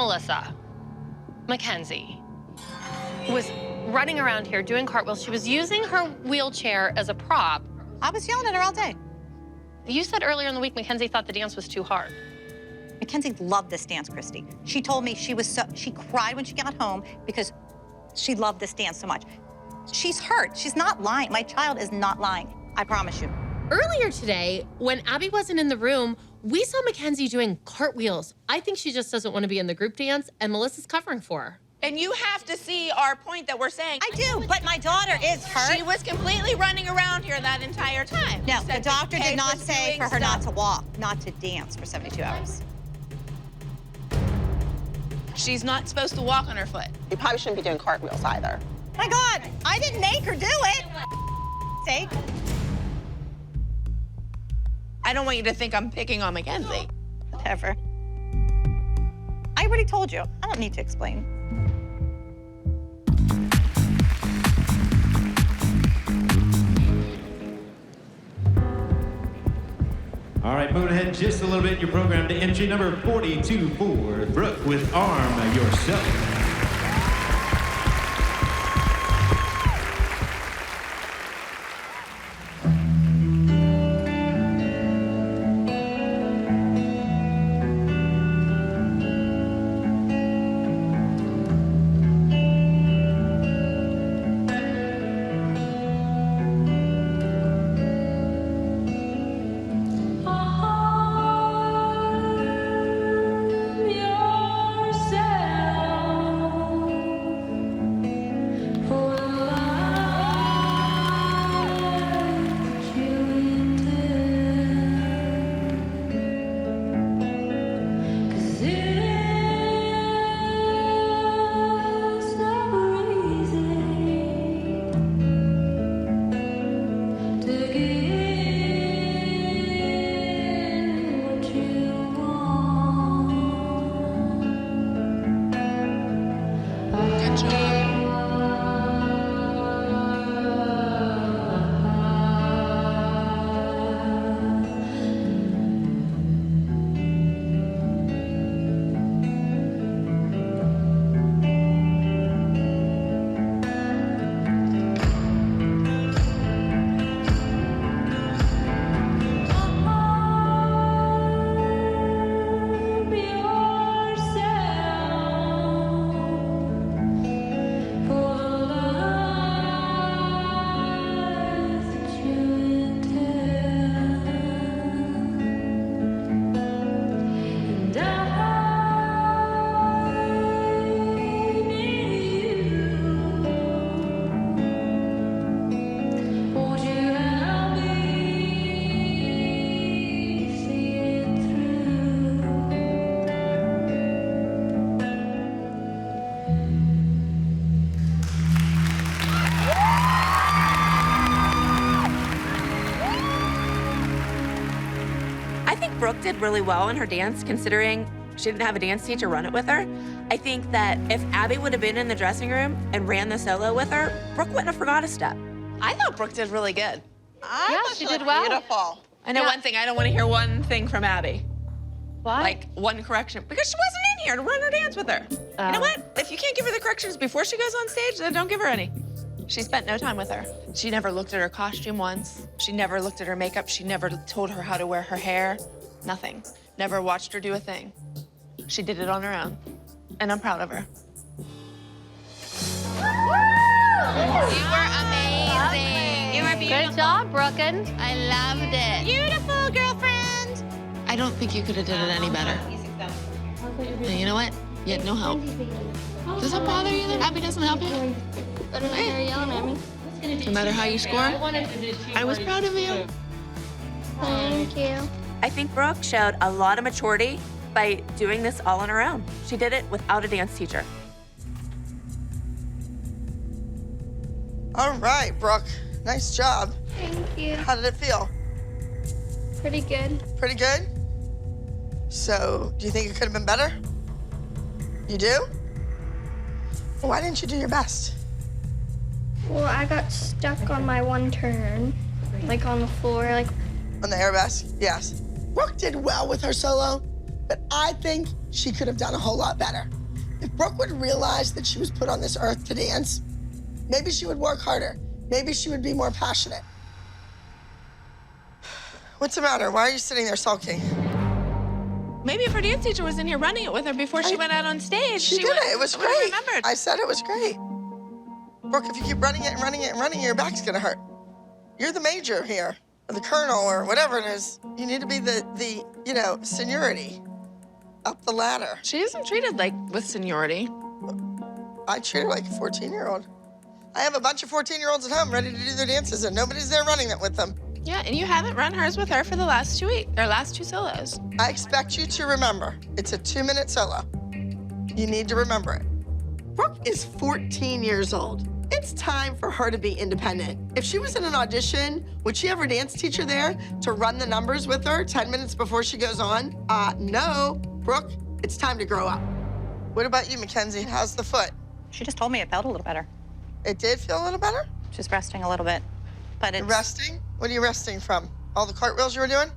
Melissa, Mackenzie was running around here doing cartwheels. She was using her wheelchair as a prop. I was yelling at her all day. You said earlier in the week Mackenzie thought the dance was too hard. Mackenzie loved this dance, Christy. She told me she cried when she got home because she loved this dance so much. She's hurt. She's not lying. My child is not lying. I promise you. Earlier today, when Abby wasn't in the room, we saw Mackenzie doing cartwheels. I think she just doesn't want to be in the group dance, and Melissa's covering for her. And you have to see our point that we're saying. I do, but my daughter is hurt. She was completely running around here that entire time. No, the doctor did not say for her not to walk, not to dance for 72 hours. She's not supposed to walk on her foot. You probably shouldn't be doing cartwheels either. My God, I didn't make her do it. Sake. I don't want you to think I'm picking on Mackenzie. Whatever. I already told you. I don't need to explain. All right, moving ahead just a little bit in your program to entry number 42 for Brooke with Arm Yourself. Brooke did really well in her dance, considering she didn't have a dance teacher run it with her. I think that if Abby would have been in the dressing room and ran the solo with her, Brooke wouldn't have forgot a step. I thought Brooke did really good. Yeah, she did well. Beautiful. I know one thing, I don't want to hear one thing from Abby. Why? Like, one correction. Because she wasn't in here to run her dance with her. You know what? If you can't give her the corrections before she goes on stage, then don't give her any. She spent no time with her. She never looked at her costume once. She never looked at her makeup. She never told her how to wear her hair. Nothing. Never watched her do a thing. She did it on her own. And I'm proud of her. You were amazing. You were beautiful. Good job, Brooklyn. I loved it. Beautiful, girlfriend. I don't think you could have done it any better. And you know what? You had no help. Does it bother you that Abby doesn't help you? They're yelling at me. No matter how you score, I was proud of you. Thank you. I think Brooke showed a lot of maturity by doing this all on her own. She did it without a dance teacher. All right, Brooke. Nice job. Thank you. How did it feel? Pretty good. Pretty good? So, do you think it could have been better? You do? Well, why didn't you do your best? Well, I got stuck on my one turn, like on the floor, like. On the airbus? Yes. Brooke did well with her solo. but I think she could have done a whole lot better. If Brooke would realize that she was put on this earth to dance, maybe she would work harder. Maybe she would be more passionate. What's the matter? Why are you sitting there sulking? Maybe if her dance teacher was in here running it with her before she went out on stage, She did it. It was would've great. remembered. I said it was great. Brooke, if you keep running it and running it and running it, your back's gonna hurt. You're the major here, or the colonel, or whatever it is. You need to be the seniority up the ladder. She isn't treated like with seniority. I treat her like a 14-year-old. I have a bunch of 14-year-olds at home ready to do their dances, and nobody's there running it with them. Yeah, and you haven't run hers with her for the last 2 weeks, or last 2 solos. I expect you to remember, it's a 2-minute solo. You need to remember it. Brooke is 14 years old. It's time for her to be independent. If she was in an audition, would she have her dance teacher there to run the numbers with her 10 minutes before she goes on? No. Brooke, it's time to grow up. What about you, Mackenzie? How's the foot? She just told me it felt a little better. It did feel a little better? She's resting a little bit, but it's... Resting? What are you resting from? All the cartwheels you were doing?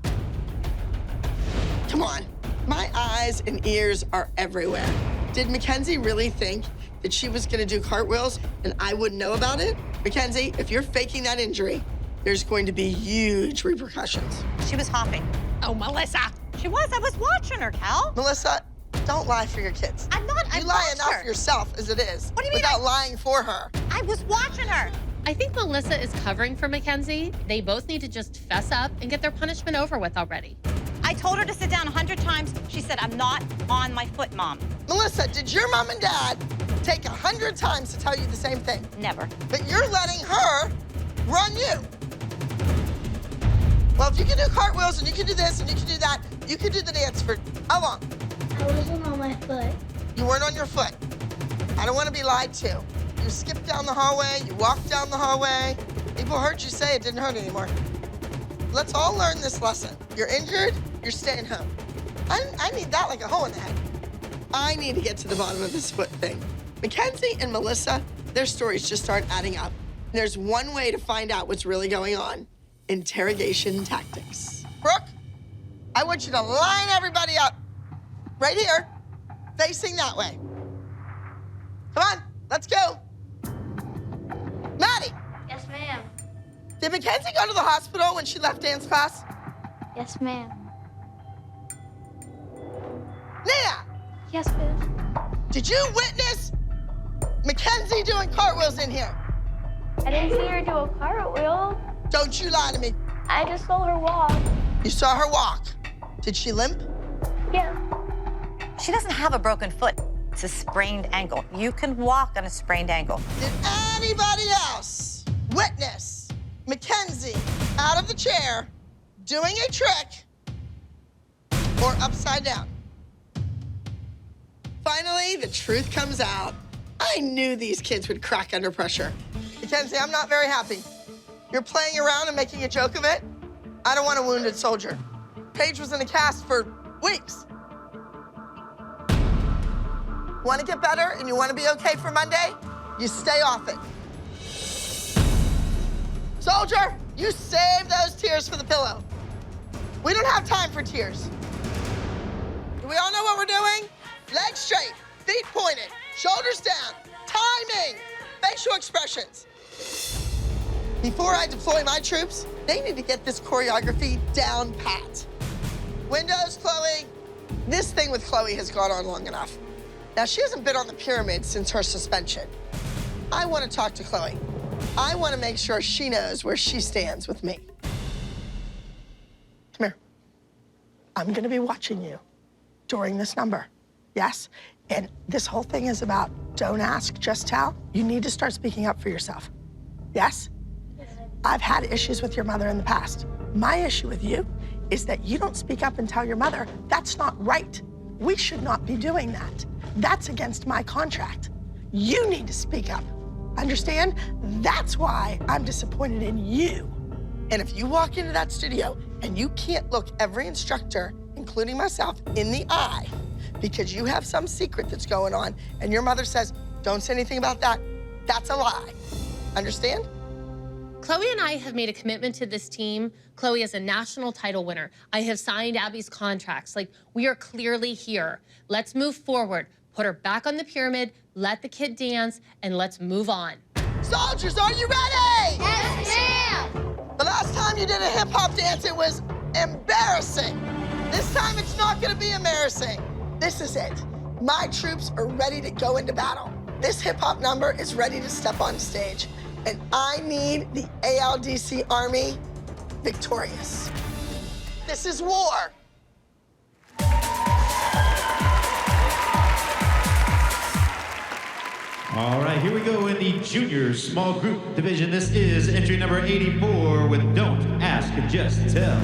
Come on. My eyes and ears are everywhere. Did Mackenzie really think that she was gonna do cartwheels and I wouldn't know about it? Mackenzie, if you're faking that injury, there's going to be huge repercussions. She was hopping. Oh, Melissa. She was. I was watching her, Cal. Melissa, don't lie for your kids. I'm not. I You lie watched enough her. yourself as it is. What do you mean without lying for her. I was watching her. I think Melissa is covering for Mackenzie. They both need to just fess up and get their punishment over with already. I told her to sit down 100 times. She said, I'm not on my foot, Mom. Melissa, did your mom and dad take 100 times to tell you the same thing? Never. But you're letting her run you. Well, if you can do cartwheels and you can do this and you can do that, you can do the dance for how long? I wasn't on my foot. You weren't on your foot. I don't want to be lied to. You skipped down the hallway, you walked down the hallway. People heard you say it didn't hurt anymore. Let's all learn this lesson. You're injured, you're staying home. I need that like a hole in the head. I need to get to the bottom of this foot thing. Mackenzie and Melissa, their stories just aren't adding up. There's one way to find out what's really going on. Interrogation tactics. Brooke, I want you to line everybody up right here, facing that way. Come on, let's go. Maddie, Yes, ma'am. did Mackenzie go to the hospital when she left dance class? Yes, ma'am. Nina, Yes, ma'am. did you witness Mackenzie doing cartwheels in here? I didn't see her do a cartwheel. Don't you lie to me. I just saw her walk. You saw her walk. Did she limp? Yeah. She doesn't have a broken foot. It's a sprained ankle. You can walk on a sprained ankle. Did anybody else witness Mackenzie out of the chair doing a trick or upside down? Finally, the truth comes out. I knew these kids would crack under pressure. Mackenzie, I'm not very happy. You're playing around and making a joke of it. I don't want a wounded soldier. Paige was in a cast for weeks. Want to get better and you want to be okay for Monday? You stay off it. Soldier, you save those tears for the pillow. We don't have time for tears. Do we all know what we're doing? Legs straight, feet pointed, shoulders down, timing, facial expressions. Before I deploy my troops, they need to get this choreography down pat. Windows, Chloe. This thing with Chloe has gone on long enough. Now, she hasn't been on the pyramid since her suspension. I want to talk to Chloe. I want to make sure she knows where she stands with me. Come here. I'm going to be watching you during this number. Yes? And this whole thing is about don't ask, just tell. You need to start speaking up for yourself. Yes? I've had issues with your mother in the past. My issue with you is that you don't speak up and tell your mother that's not right. We should not be doing that. That's against my contract. You need to speak up. Understand? That's why I'm disappointed in you. And if you walk into that studio and you can't look every instructor, including myself, in the eye because you have some secret that's going on and your mother says, don't say anything about that, that's a lie. Understand? Chloe and I have made a commitment to this team. Chloe is a national title winner. I have signed Abby's contracts. Like, we are clearly here. Let's move forward. Put her back on the pyramid, let the kid dance, and let's move on. Soldiers, are you ready? Yes, ma'am. The last time you did a hip hop dance, it was embarrassing. This time it's not gonna be embarrassing. This is it. My troops are ready to go into battle. This hip hop number is ready to step on stage. And I need the ALDC Army victorious. This is war. All right, here we go in the junior small group division. This is entry number 84 with Don't Ask, Just Tell.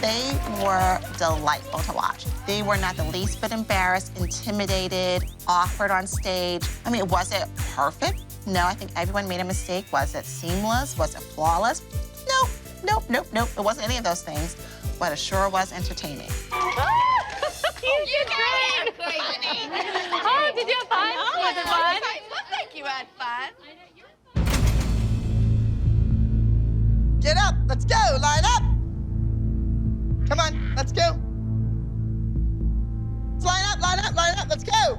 They were delightful to watch. They were not the least bit embarrassed, intimidated, awkward on stage. I mean, was it perfect? No, I think everyone made a mistake. Was it seamless? Was it flawless? Nope, nope, nope, nope. It wasn't any of those things, but it sure was entertaining. You guys are funny. Oh, did you have fun? Was it fun? It looked like you had fun. Get up, let's go, line up. Come on, let's go. Let's line up, line up, line up, let's go.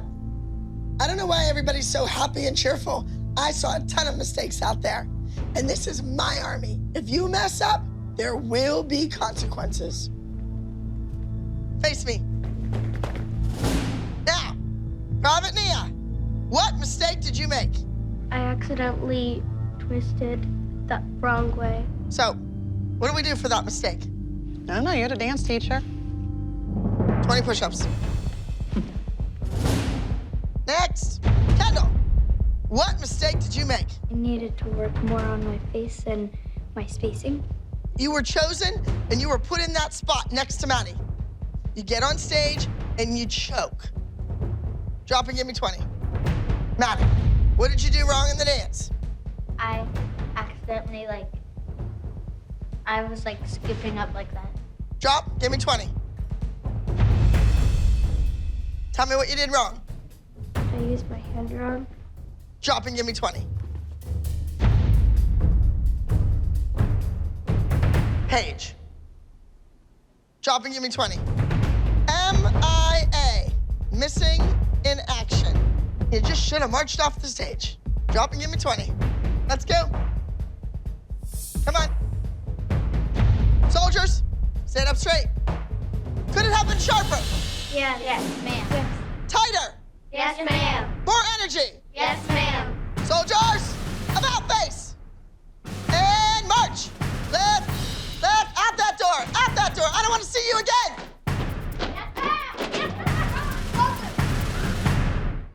I don't know why everybody's so happy and cheerful. I saw a ton of mistakes out there, and this is my army. If you mess up, there will be consequences. Face me. Now, Private Nia, what mistake did you make? I accidentally twisted the wrong way. So, what do we do for that mistake? I don't know, you're the dance teacher. 20 push-ups. Next, Kendall, what mistake did you make? I needed to work more on my face and my spacing. You were chosen and you were put in that spot next to Maddie. You get on stage and you choke. Drop and give me 20. Maddie, what did you do wrong in the dance? I accidentally, I was skipping up like that. Drop, give me 20. Tell me what you did wrong. I used my hand wrong. Drop and give me 20. Paige. Drop and give me 20. MIA, missing in action. You just should have marched off the stage. Drop and give me 20. Let's go. Come on. Soldiers, stand up straight. Could it have been sharper? Yes, ma'am. Tighter? Yes, ma'am. More energy? Yes,